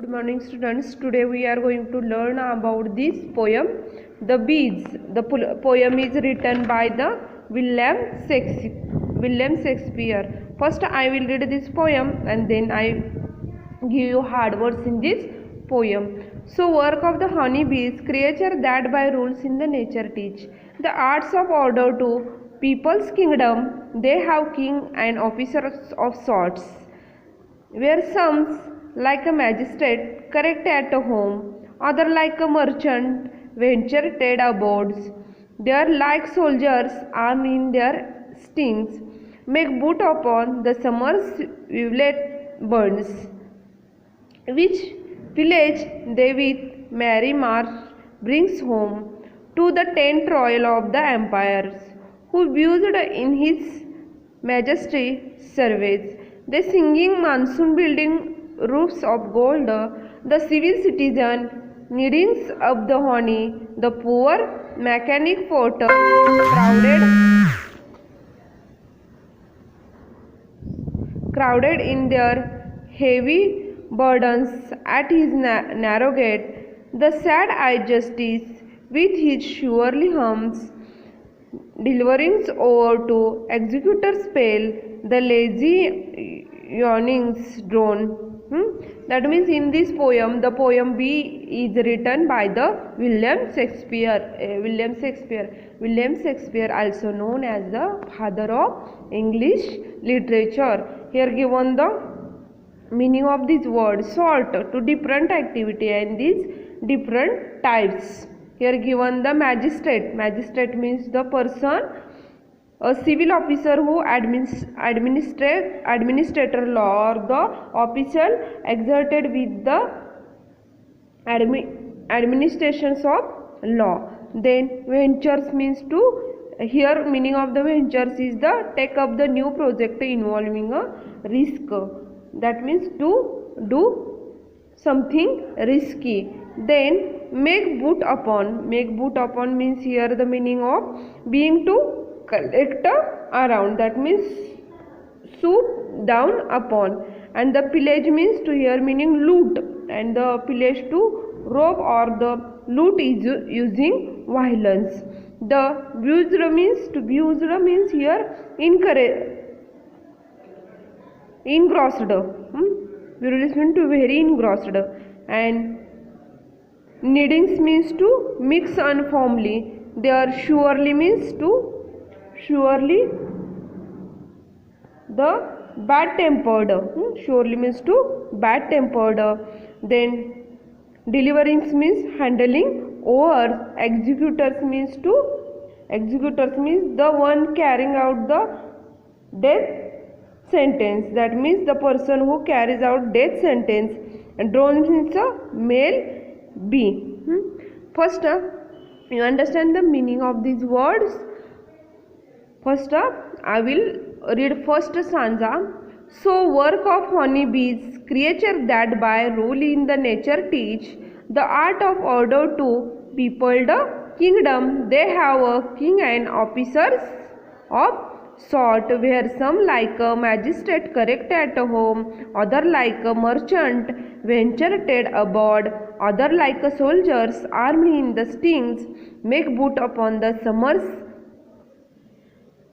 Good morning students. Today we are going to learn about this poem, The Bees. The poem is written by the William Shakespeare. First I will read this poem and then I give you hard words in this poem. So work of the honey bees, creature that by rules in the nature teach. The arts of order to people's kingdom, they have king and officers of sorts. Where some like a magistrate correct at home, other like a merchant venture trade aboards. They are like soldiers armed in their stings, make boot upon the summer's violet burns. Which village they with merry march brings home to the tent royal of the empires, who builded in his majesty surveys. The singing monsoon building roofs of gold, the civil citizen kneadings up the honey, the poor mechanic porter crowded in their heavy burdens at his narrow gate, the sad-eyed justice with his surely hums, deliverings over to executor's spell, the lazy yawnings drone. That means in this poem, the poem B is written by the William Shakespeare. William Shakespeare, also known as the father of English literature. Here given the meaning of this word, sort to different activity and these different types. Here given the magistrate. Magistrate means the person, a civil officer who administrator law, or the official exerted with the administrations of law. Then ventures means to, here meaning of the ventures is the take up the new project involving a risk. That means to do something risky. Then make boot upon. Make boot upon means here the meaning of being to collect around. That means swoop down upon. And the pillage means to here meaning loot, and the pillage to rob or the loot is using violence. The abused means to abused means here engrossed. Abused means to very engrossed. And kneadings means to mix uniformly. There surely means to surely the bad tempered. Surely means to bad tempered. Then deliverings means handling over. Executors means the one carrying out the death sentence. That means the person who carries out death sentence. And drone means a male bee. First you understand the meaning of these words. First I will read first stanza. So work of honey bees, creature that by rule in the nature teach, the art of order to people the kingdom, they have a king and officers of sort, where some like a magistrate correct at home, other like a merchant venture trade aboard, other like a soldiers armed in the stings, make boot upon the summer's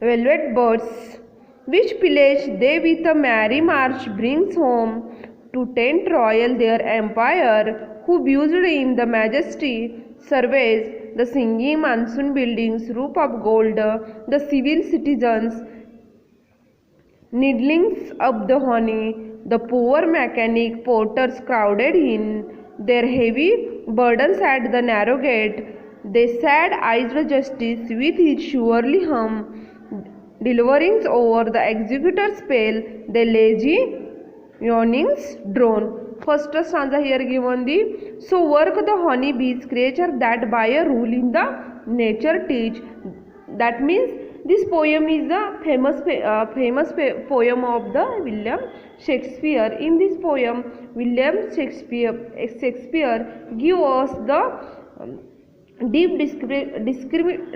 velvet birds, which pillage they with a merry march brings home to tent royal their empire, who builded in the majesty surveys the singing monsoon buildings roof of gold, the civil citizens needlings up the honey, the poor mechanic porters crowded in their heavy burdens at the narrow gate, they sad-eyed justice with his surely hum, deliverings over the executor's spell, the lazy yawnings drone. First stanza here given the, so work the honey bees, creature that by a rule in the nature teach. That means this poem is the famous poem of the William Shakespeare. In this poem, William Shakespeare give us the deep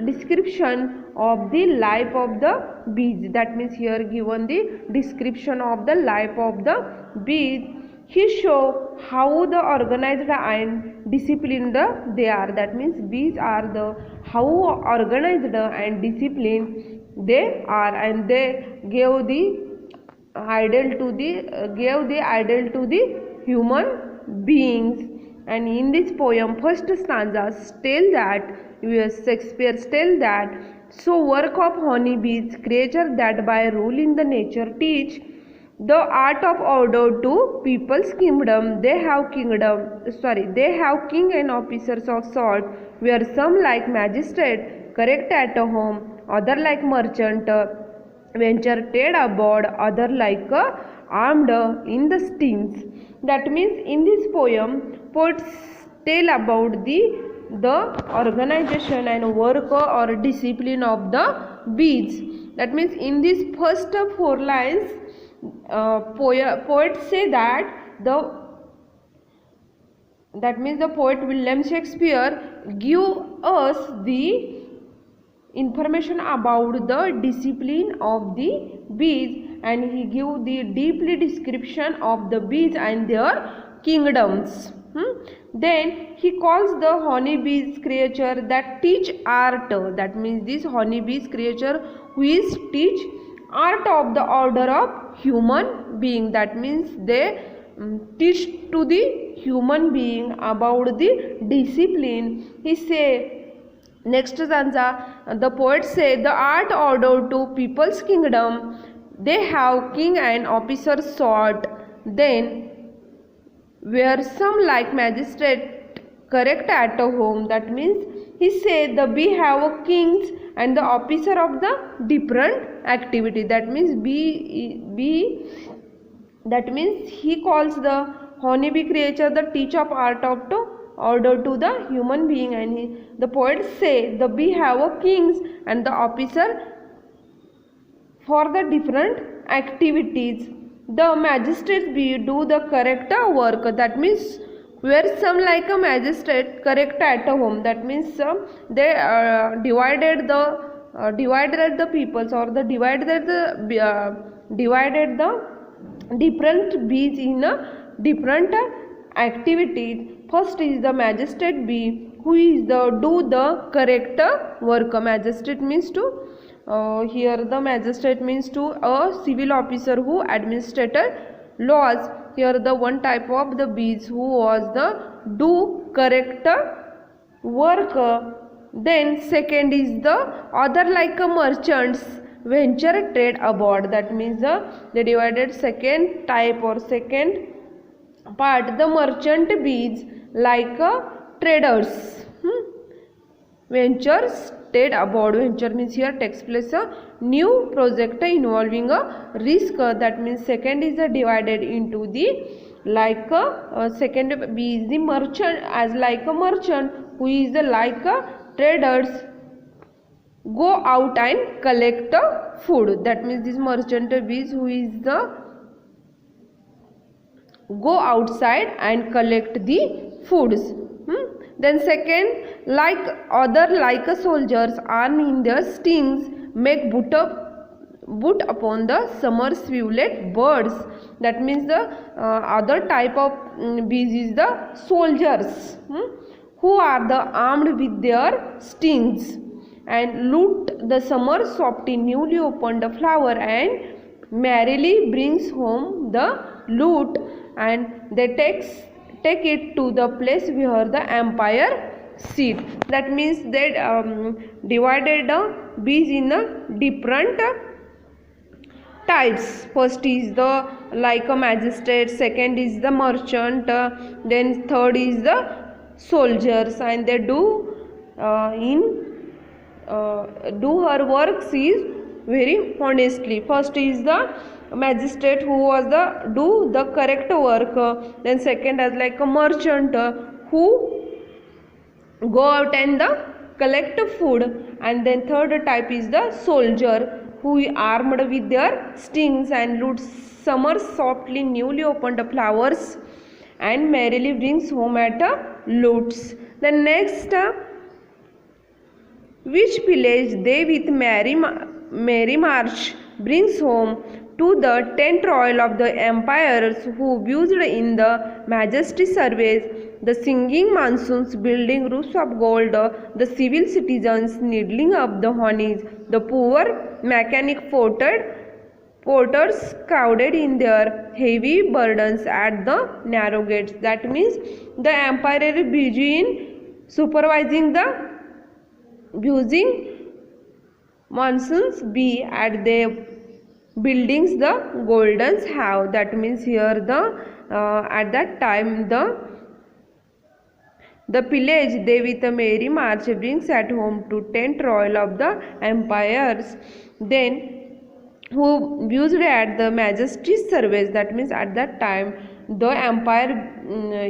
description of the life of the bees. That means here given the description of the life of the bees He show how the organized and disciplined they are. That means bees are the how organized and disciplined they are, and they gave the idol to the human beings. And in this poem, first stanza tell that Shakespeare tell that so work of honeybees, creature that by rule in the nature teach the art of order to people's kingdom. They have king and officers of sort, where some like magistrate correct at home, other like merchant venture trade abroad, other like armed in the stings. That means in this poem, poets tell about the organization and work or discipline of the bees. That means in these first four lines, poets say that the poet William Shakespeare give us the information about the discipline of the bees, and he give the deeply description of the bees and their kingdoms. Then he calls the honeybees creature that teach art. That means this honeybees creature who is teach art of the order of human being. That means they teach to the human being about the discipline. He say next stanza, the poet say the art order to people's kingdom. They have king and officer sort. Then where some like magistrate correct at home. That means he say the bee have kings and the officer of the different activity. That means that means he calls the honeybee creature the teach of art of to order to the human being, and the poet say the bee have a kings and the officer for the different activities. The magistrates bee do the correct work. That means where some like a magistrate correct at home. That means they divided the peoples, or the divided the different bees in different activities. First is the magistrate bee, who is the do the correct work. Magistrate means to here the magistrate means to a civil officer who administrated laws. Here the one type of the bees who was the do correct work. Then second is the other like a merchants venture trade abroad. That means they divided second type or second part, the merchant bees like traders ventures trade abroad. Venture means here takes place a new project involving a risk. That means second is divided into the like second bee is the merchant, as like a merchant who is the like traders go out and collect food. That means this merchant bees who is the go outside and collect the foods. Then second, like other like soldiers armed in their stings make boot upon the summer swivelet birds. That means the other type of bees is the soldiers who are the armed with their stings and loot the summer softy newly opened flower and merrily brings home the loot, and they take it to the place where the empire sit. That means they divided the bees in different types. First is the like a magistrate, second is the merchant, then third is the soldiers, and they do do her works is very honestly. First is the magistrate who was the do the correct work, then second as like a merchant who go out and the collect food, and then third type is the soldier who armed with their stings and loot summer softly newly opened flowers and merrily brings home at loots. The next which village they with merry march brings home to the 10th royal of the empires who built in the majesty service, the singing monsoons building roofs of gold, the civil citizens needling up the honeys, the poor mechanic porters crowded in their heavy burdens at the narrow gates. That means the empire is busy in supervising the building monsoons be at the buildings the goldens have. That means here the at that time the pillage they with a merry march brings at home to 10th royal of the empires, then who used at the majesty service. That means at that time the empire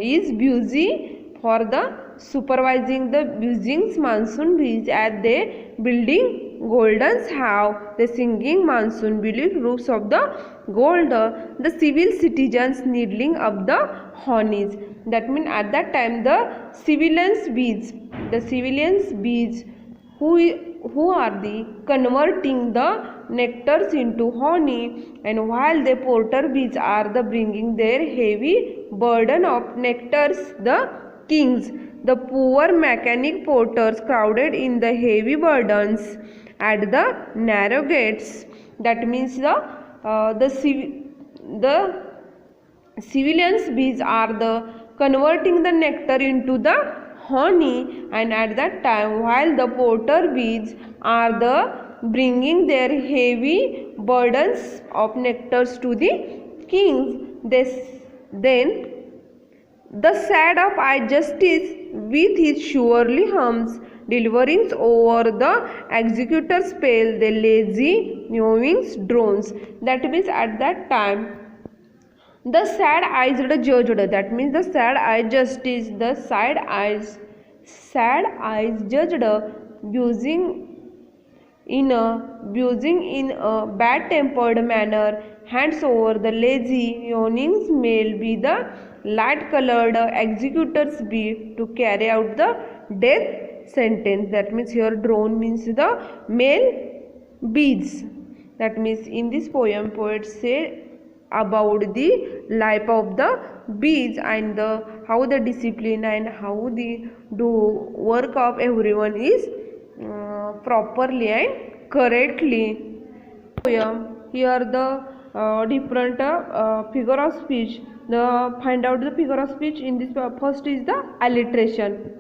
is busy for the supervising the buildings monsoon beach at the building goldens have the singing monsoon building roofs of the gold, the civil citizens needling up the honeys. That means at that time the civilians bees who are the converting the nectars into honey, and while the porter bees are the bringing their heavy burden of nectars the kings, the poor mechanic porters crowded in the heavy burdens at the narrow gates. That means the civilians bees are the converting the nectar into the honey, and at that time while the porter bees are the bringing their heavy burdens of nectars to the kings. Then the sad of I justice with his surely hums delivering over the executor's spell the lazy mewings drones. That means at that time the sad eyes judged. That means the sad eye justice, the sad eyes judged using in a bad tempered manner hands over the lazy yawnings may be the light colored executors be to carry out the death sentence. That means here drone means the male bees. That means in this poem poet say about the life of the bees and how the discipline and how the work of everyone is properly and correctly. Poem here the different figure of speech. Find out the figure of speech in this. First is the alliteration.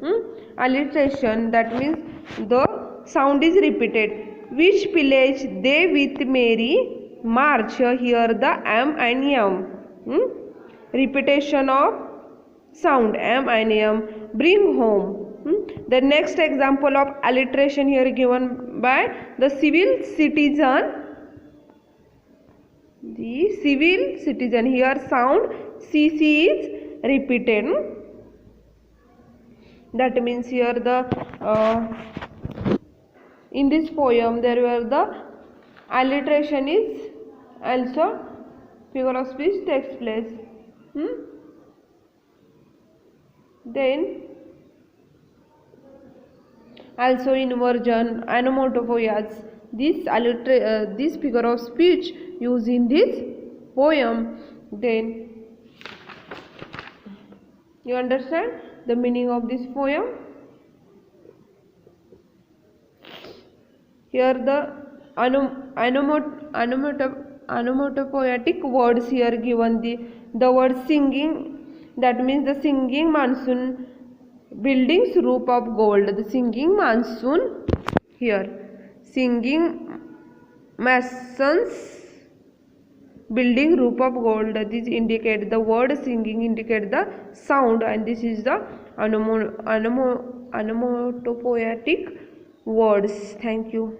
Alliteration, that means the sound is repeated. Which village they with merry march, here the m and m. Repetition of sound m and m bring home. The next example of alliteration here given by the civil citizen. The civil citizen, here sound cc is repeated. That means here the in this poem there were the alliteration is also figure of speech takes place. Then also inversion, onomatopoeias, this figure of speech used in this poem. Then you understand the meaning of this poem. Here the onomatopoetic words here given, the word singing, that means the singing monsoon buildings roof of gold. The singing monsoon here, singing masons building roof of gold. This indicate the word singing indicate the sound, and this is the onomatopoetic words. Thank you.